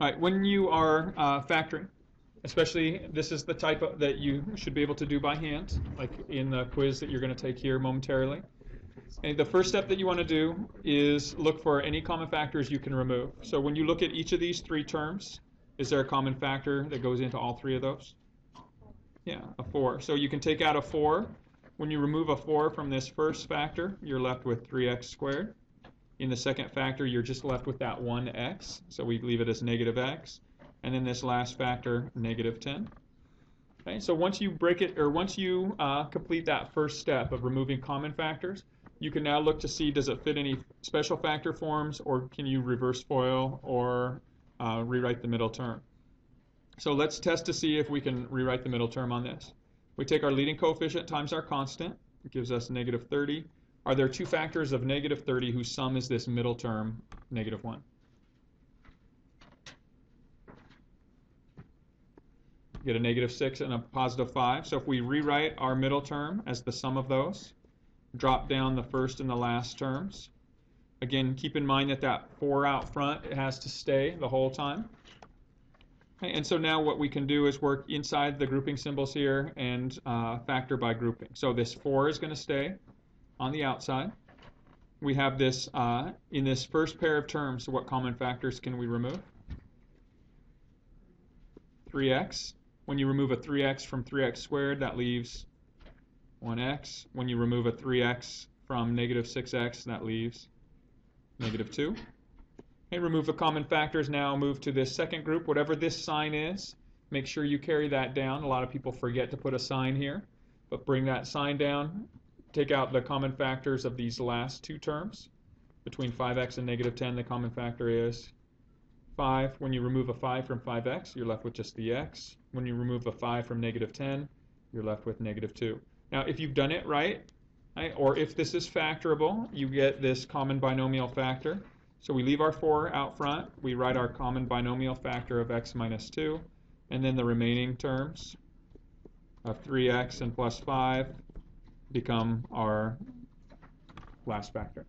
All right, when you are factoring, especially this is the type that you should be able to do by hand, like in the quiz that you're going to take here momentarily. And the first step that you want to do is look for any common factors you can remove. So when you look at each of these three terms, is there a common factor that goes into all three of those? Yeah, a 4. So you can take out a 4. When you remove a 4 from this first factor, you're left with 3x squared. In the second factor, you're just left with that 1x, so we leave it as negative x. And then this last factor, negative 10. Okay, so once you break it, or once you complete that first step of removing common factors, you can now look to see does it fit any special factor forms, or can you reverse FOIL or rewrite the middle term. So let's test to see if we can rewrite the middle term on this. We take our leading coefficient times our constant. It gives us negative 30. Are there two factors of negative 30 whose sum is this middle term, negative 1? Get a negative 6 and a positive 5. So if we rewrite our middle term as the sum of those, drop down the first and the last terms. Again, keep in mind that that 4 out front, it has to stay the whole time. Okay, and so now what we can do is work inside the grouping symbols here and factor by grouping. So this 4 is going to stay on the outside. We have this in this first pair of terms, so what common factors can we remove? 3x. When you remove a 3x from 3x squared, that leaves 1x. When you remove a 3x from negative 6x, that leaves negative 2. Okay, remove the common factors now, move to this second group. Whatever this sign is, make sure you carry that down. A lot of people forget to put a sign here, but bring that sign down. Take out the common factors of these last two terms. Between 5x and negative 10, the common factor is 5. When you remove a 5 from 5x, you're left with just the x. When you remove a 5 from negative 10, you're left with negative 2. Now, if you've done it right, or if this is factorable, you get this common binomial factor. So we leave our 4 out front. We write our common binomial factor of x minus 2. And then the remaining terms of 3x and plus 5 become our last factor.